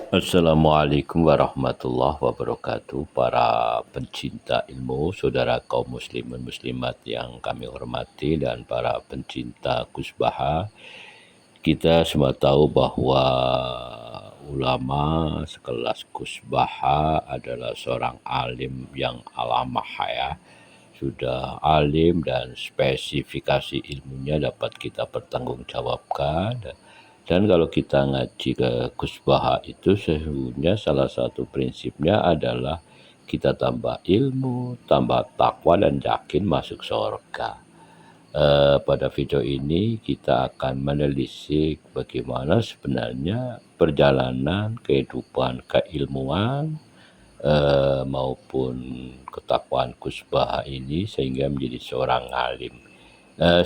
Assalamualaikum warahmatullahi wabarakatuh. Para pencinta ilmu, saudara kaum muslimin muslimat yang kami hormati, dan para pencinta kusbaha. Kita semua tahu bahwa ulama sekelas kusbaha adalah seorang alim yang alamah ya. Sudah alim dan spesifikasi ilmunya dapat kita pertanggungjawabkan. Dan kalau kita ngaji ke kusbaha itu sesungguhnya salah satu prinsipnya adalah kita tambah ilmu, tambah takwa, dan yakin masuk surga. Pada video ini kita akan menelisik bagaimana sebenarnya perjalanan kehidupan keilmuan maupun ketakwaan kusbaha ini sehingga menjadi seorang alim.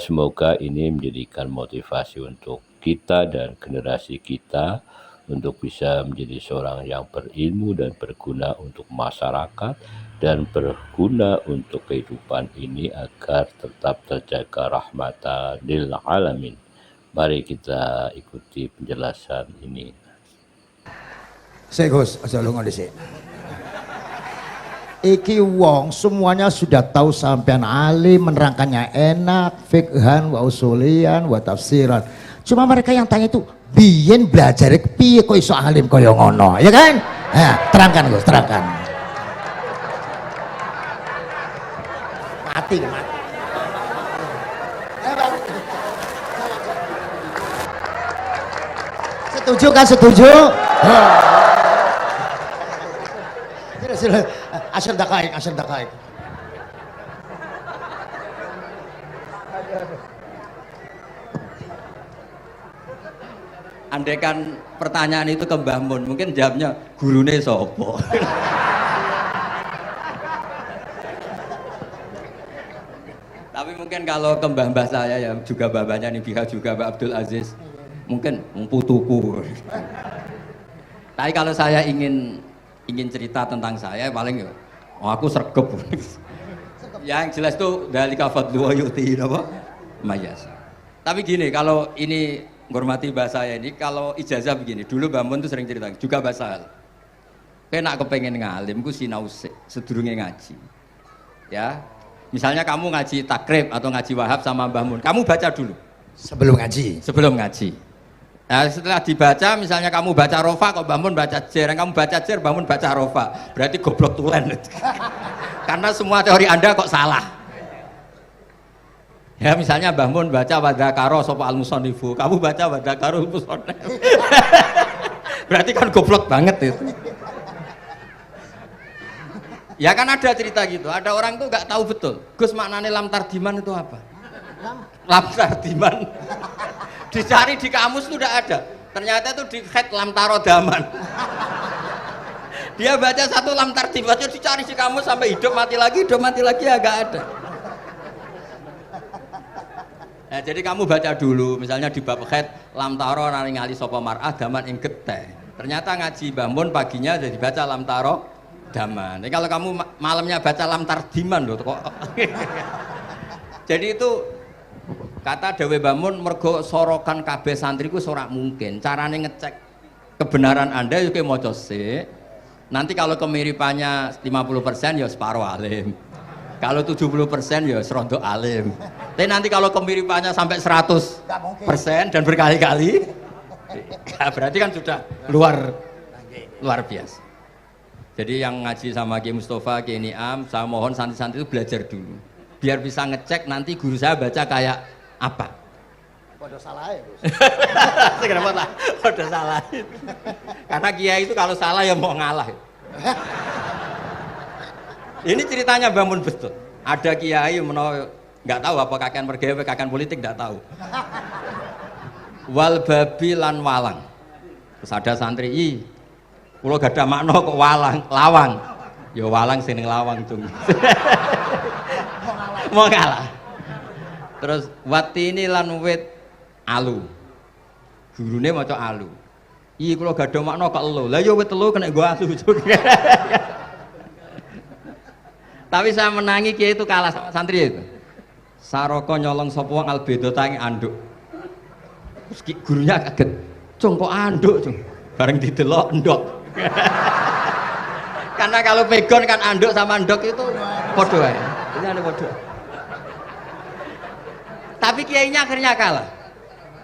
Semoga ini menjadikan motivasi untuk kita dan generasi kita untuk bisa menjadi seorang yang berilmu dan berguna untuk masyarakat dan berguna untuk kehidupan ini agar tetap terjaga rahmatan lil alamin. Mari kita ikuti penjelasan ini. Gus, aja lunga dhisik. Iki wong semuanya sudah tahu sampean alim, menerangkannya enak, fikhan wa usulian wa tafsiran. Cuma mereka yang tanya itu biyen belajar piye kok iso alim kaya ngono, ya kan? Nah, terangkan Gus, terangkan. Mati. Setuju kan, setuju? Asal dakaik. Andai kan pertanyaan itu ke Mbah Mun, mungkin jawabnya gurune sopo. Tapi mungkin kalau ke mbah-mbah saya yang juga babanya nih Biha juga Mbak Abdul Aziz, mungkin putuku. Tapi kalau saya ingin cerita tentang saya paling ya, aku sregep. Yang jelas tuh dari kafadlu yuti apa? Mayas. Tapi gini, kalau ini menghormati bahasa saya ini, kalau ijazah begini, dulu Mbak Mun tuh sering cerita juga bahasa. Kena kepengen ngalim, ku sinau sedurunge ngaji. Ya, misalnya kamu ngaji takrib atau ngaji wahab sama Mbah Mun, kamu baca dulu Sebelum ngaji. Nah, setelah dibaca, misalnya kamu baca rofa, kok Mbah Mun baca jer, kamu baca jer, Mbah Mun baca rofa, berarti goblok tulen. Karena semua teori Anda kok salah. Ya, misalnya Mbah Mun baca wadakaro sopa al-musonifu, kamu baca wadakaro al-musonif. Berarti kan goblok banget itu. Ya kan ada cerita gitu, ada orang tuh nggak tahu betul, Gus maknanya lam tardiman itu apa? Lam tardiman dicari di kamus itu udah ada, ternyata itu di khet lam tarodaman. Dia baca satu lam tardiman, dicari di kamus sampai hidup mati lagi ya nggak ada. Nah, jadi kamu baca dulu, misalnya di bab khet lam taro naringali sopo mar'ah daman ing geteh. Ternyata ngaji Mbah Mun paginya jadi baca lam taro daman. Jadi kalau kamu malamnya baca lam tardiman loh kok. Jadi itu kata Dewi Mbah Mun mergo sorokan kabeh santriku sorak mungkin. Carane ngecek kebenaran Anda yuk maca sik. Nanti kalau kemiripannya 50% ya separuh alim. Kalau 70% ya serondo alim. Tapi nanti kalau kemiripannya sampai 100% dan berkali-kali, ya berarti kan sudah luar biasa. Jadi yang ngaji sama Kiai Mustafa, Kiai Niam, saya mohon santri-santri itu belajar dulu. Biar bisa ngecek nanti guru saya baca kayak apa. Podo salah ya, Gus. Kenapa lah? Podo salah. Karena Kiai itu kalau salah ya mau ngalah. Ini ceritanya Mbah Mun betul. Ada Kiai nggak tahu apa kakean mergawe, kakean politik nggak tahu. Wal babi lan walang. Terus ada santri, kulo gak ada makna kok lawang. Ya walang sing lawang cung. Mau ngalah. Terus watini lan wit alu. Gurune maca alu. Kulo gak ada makna kok elo. Lah ya wit telu kena gua alu. Tapi saya menangi Kiai itu kalah sama santri itu. Saroko nyolong sapa wong albedo tangi anduk. Terus gurunya kaget. Cung kok anduk, cung. Bareng didelok endok. Karena kalau pegon kan anduk sama endok itu podo ae. Ini ada podo. Tapi kiainya akhirnya kalah.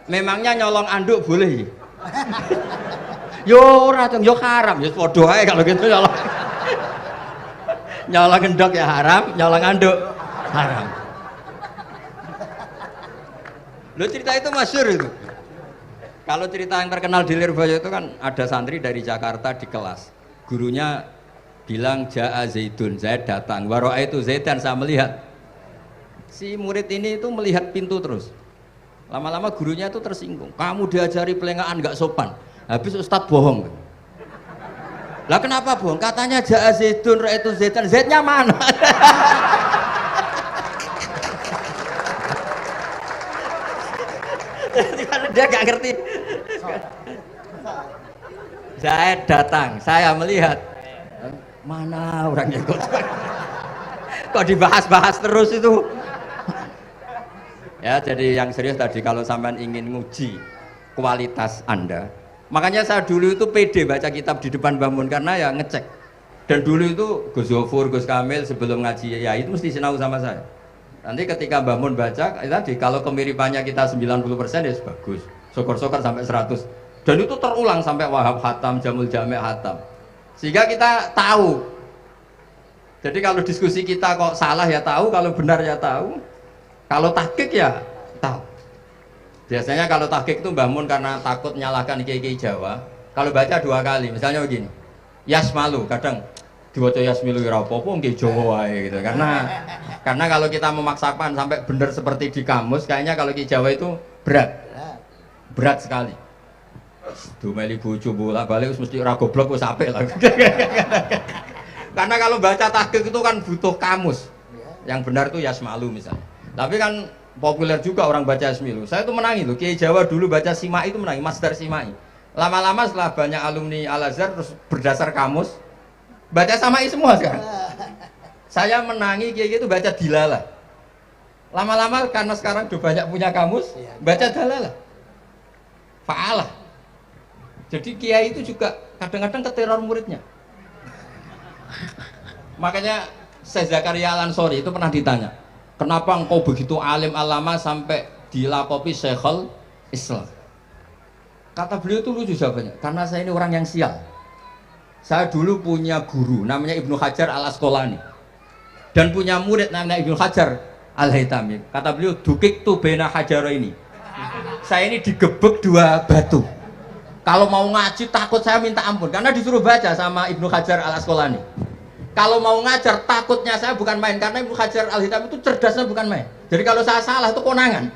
Memangnya nyolong anduk boleh? Yo ora dong, yo haram, yo podo ae kalau gitu nyolong. Nyolong endok ya haram, nyolong anduk haram. Lo cerita itu masyhur itu. Kalau cerita yang terkenal di Lirboyo itu kan ada santri dari Jakarta di kelas. Gurunya bilang Ja'a Zaidun, Zaid datang. Waro'a itu Zaidan, saya melihat. Si murid ini itu melihat pintu terus. Lama-lama gurunya itu tersinggung. Kamu diajari pelengahan nggak sopan. Habis Ustadz bohong. Lah kenapa bohong? Katanya Ja'a Zaidun, Ra itu Zaidan. Zaidnya mana? Dia gak ngerti. Zaid datang, saya melihat. Mana orangnya kok? Kok dibahas-bahas terus itu? Ya, jadi yang serius tadi kalau sampean ingin nguji kualitas Anda, makanya saya dulu itu pede baca kitab di depan Mbah Mun karena ya ngecek. Dan dulu itu Gus Zofur, Gus Kamil sebelum ngaji ya itu mesti sinau sama saya. Nanti ketika Mbah Mun baca tadi kalau kemiripannya kita 90% ya bagus. Syukur-syukur sampai 100. Dan itu terulang sampai Wahab Hatam, Jamul Jami' Hatam. Sehingga kita tahu. Jadi kalau diskusi kita kok salah ya tahu, kalau benar ya tahu. Kalau tahqiq ya tahu. Biasanya kalau tahqiq itu Mbah Mun karena takut nyalahkan kiai-kiai Jawa, kalau baca 2 kali, misalnya begini. Yasmalu, kadang diwaca Yasmilu ora apa-apa nggih Jawa wae gitu. Karena kalau kita memaksakan sampai benar seperti di kamus, kayaknya kalau kiai Jawa itu berat. Berat sekali. Dumeli bojo bolak-balik mesti ora goblok wis apik lah. Karena kalau baca tahqiq itu kan butuh kamus. Yang benar itu Yasmalu misalnya. Tapi kan populer juga orang baca Yasmilu. Saya itu menangi loh. Kiai Jawa dulu baca Simai itu menangi, Masdar Simai. Lama-lama setelah banyak alumni Al-Azhar terus berdasar kamus baca Samai semua sekarang. Saya menangi kiai itu baca Dilalah. Lama-lama karena sekarang udah banyak punya kamus, baca Dalalah. Fa'alah. Jadi kiai itu juga kadang-kadang keteror muridnya. Makanya Syekh Zakaria Al-Ansori itu pernah ditanya, kenapa engkau begitu alim alama sampai dilakopi Syekhul Islam? Kata beliau itu lucu jawabannya, karena saya ini orang yang sial. Saya dulu punya guru namanya Ibnu Hajar Al-Asqalani dan punya murid namanya Ibnu Hajar Al-Haytami. Kata beliau, dukik tu bena hajaro ini. Saya ini digebek 2 batu. Kalau mau ngaji takut saya minta ampun karena disuruh baca sama Ibnu Hajar Al-Asqalani. Kalau mau ngajar takutnya saya bukan main karena Ibnu Hajar Al-Haytami itu cerdasnya bukan main. Jadi kalau saya salah itu konangan.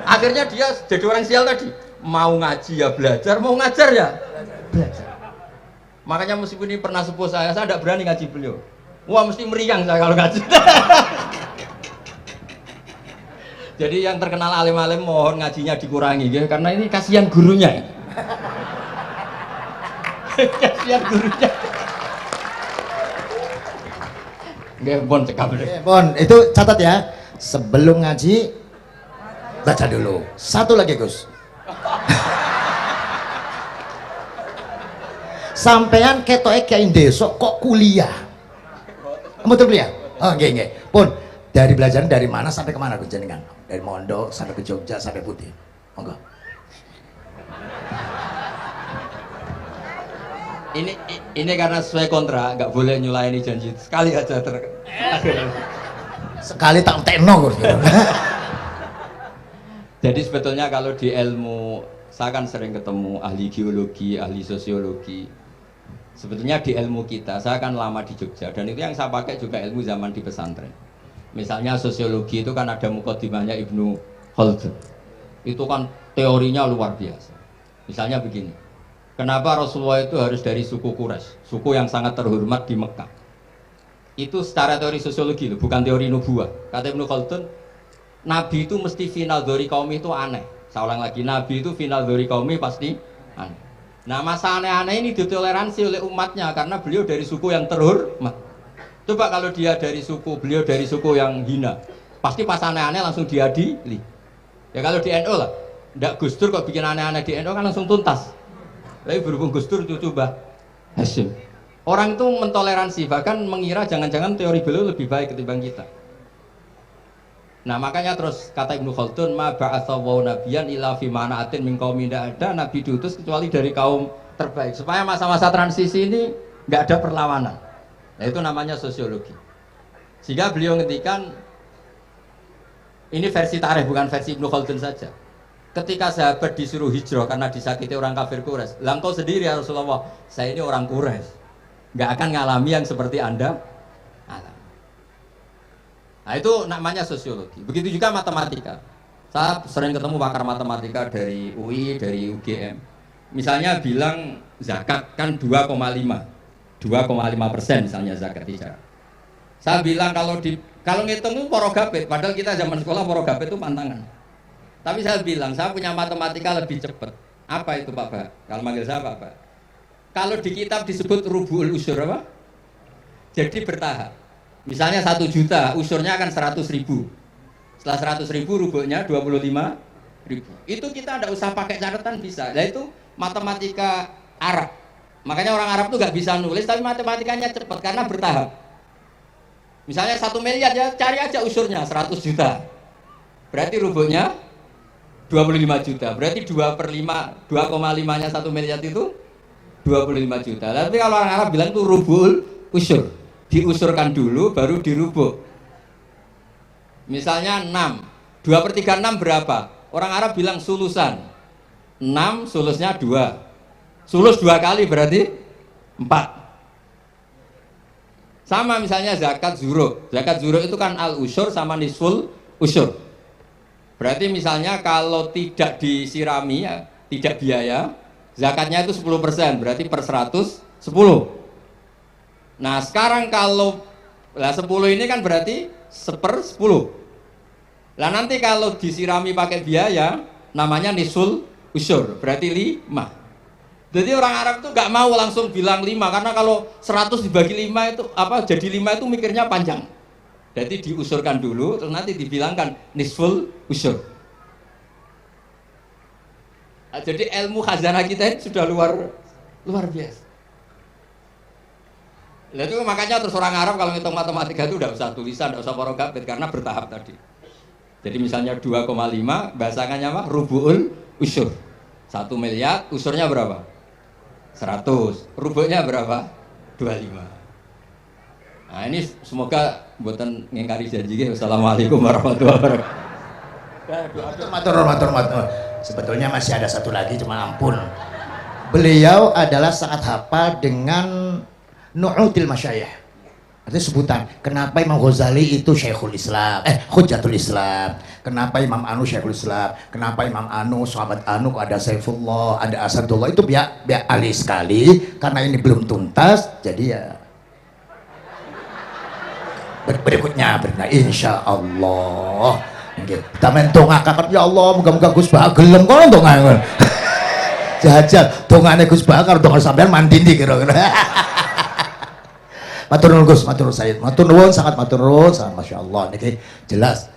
Akhirnya dia jadi orang sial tadi. Mau ngaji ya belajar, mau ngajar ya belajar. Makanya meskipun ini pernah sepuh saya tidak berani ngaji beliau. Wah mesti meriang saya kalau ngaji. Jadi yang terkenal alim-alim mohon ngajinya dikurangi ya, karena ini kasihan gurunya. Kasihan gurunya. Nggih, Bon cekap dulu. Bon, itu catat ya. Sebelum ngaji baca dulu. Satu lagi, Gus. Sampean ketoke kiai desok kok kuliah. Betul kuliah? Oh, nggih nggih. Pun dari belajar dari mana sampai kemana Gus jenengan? Dari Mondok sampai ke Jogja sampai Putih. Monggo. Ini karena sesuai kontrak, nggak boleh nyulaini janji. Sekali aja Sekali tak tekno Gus. Jadi sebetulnya kalau di ilmu, saya kan sering ketemu ahli geologi, ahli sosiologi. Sebetulnya di ilmu kita, saya kan lama di Jogja dan itu yang saya pakai juga ilmu zaman di pesantren. Misalnya sosiologi itu kan ada mukadimahnya Ibnu Khaldun. Itu kan teorinya luar biasa. Misalnya begini, kenapa Rasulullah itu harus dari suku Quraisy, suku yang sangat terhormat di Mekah? Itu secara teori sosiologi loh, bukan teori nubuah. Kata Ibnu Khaldun, Nabi itu mesti final dari kaum itu aneh. Saya ulang lagi, Nabi itu final dari kaum pasti aneh. Nah masa aneh-aneh ini ditoleransi oleh umatnya karena beliau dari suku yang terhormat. Coba kalau dia dari suku, beliau dari suku yang hina, pasti pas aneh-aneh langsung diadili. Ya kalau di NU lah, ndak Gus Dur kok bikin aneh-aneh di NU kan langsung tuntas. Tapi berhubung Gus Dur cucu Mbah Hashim. Orang itu mentoleransi, bahkan mengira jangan-jangan teori beliau lebih baik ketimbang kita. Nah makanya terus kata Ibnu Khaldun, ma ba'atsawu nabiyan illa fi mana'atin min qaumin, tidak ada nabi diutus kecuali dari kaum terbaik, supaya masa-masa transisi ini nggak ada perlawanan. Nah, itu namanya sosiologi. Sehingga beliau ngendikan, ini versi tarikh bukan versi Ibnu Khaldun saja. Ketika sahabat disuruh hijrah karena disakiti orang kafir Quraisy, lah engkau sendiri ya Rasulullah, saya ini orang Quraisy, nggak akan ngalami yang seperti Anda alami. Nah itu namanya sosiologi. Begitu juga matematika. Saya sering ketemu pakar matematika dari UI, dari UGM. Misalnya bilang zakat kan 2,5% misalnya zakat isyarat. Saya bilang kalau ngitung itu porogabit, padahal kita zaman sekolah porogabit itu pantangan. Tapi saya bilang, saya punya matematika lebih cepat. Apa itu Pak Bah? Kalau manggil saya Pak Bah. Kalau di kitab disebut rubu'ul usur apa? Jadi bertahap. Misalnya 1 juta, usurnya akan 100.000. Setelah 100.000 rubuhnya 25.000. Itu kita tidak usah pakai catatan bisa. Nah itu matematika Arab. Makanya orang Arab tuh nggak bisa nulis, tapi matematikanya cepat karena bertahap. Misalnya 1 miliar ya cari aja usurnya 100 juta. Berarti rubuhnya 25 juta. Berarti 2/5, 2,5-nya 1 miliar itu 25 juta. Tapi kalau orang Arab bilang itu rubul usur. Diusurkan dulu baru dirubuh. Misalnya 6. 2/3 6 berapa? Orang Arab bilang sulusan. 6 sulusnya 2. Sulus 2 kali berarti 4. Sama misalnya zakat zuruh. Zakat zuruh itu kan al-usur sama nisful usur. Berarti misalnya kalau tidak disirami ya, tidak biaya, zakatnya itu 10%, berarti per 100 10. Nah, sekarang kalau 10 ini kan berarti 1/10. Lah nanti kalau disirami pakai biaya namanya nisul usur, berarti 5. Jadi orang Arab tuh nggak mau langsung bilang 5 karena kalau 100 dibagi 5 itu jadi 5 itu mikirnya panjang. Jadi diusurkan dulu, terus nanti dibilangkan nisful usur. Nah, jadi ilmu khazanah kita ini sudah luar biasa. Nah, itu makanya terus orang Arab kalau ngitung matematika itu udah usah tulisan, udah usah porogabit karena bertahap tadi. Jadi misalnya 2,5 bahasannya apa? Rubu'ul usur. 1 miliar, usurnya berapa? 100. Rubuhnya berapa? 25. Nah ini semoga buatan ngingkari janji. Wassalamualaikum warahmatullahi wabarakatuh. Matur. Sebetulnya masih ada satu lagi, cuma ampun. Beliau adalah sangat hafal dengan nu'util masyayikh. Artinya sebutan. Kenapa Imam Ghazali itu Syekhul Islam, Hujjatul Islam. Kenapa Imam Anu Syekhul Islam. Kenapa Imam Anu, sahabat Anu, ada Saifullah, ada Asadullah. Itu biar ahli sekali. Karena ini belum tuntas, jadi ya berikutnya insya Allah kita mentongakakan ya Allah moga-moga Gus Bah gelem kono ndonga jajal dongane Gus Bah karo donga sampean mandindi kira-kira. Matur nuwun Gus, matur nuwun Sayyid, matur nuwun sangat matur nuwun sangat masyaallah niki jelas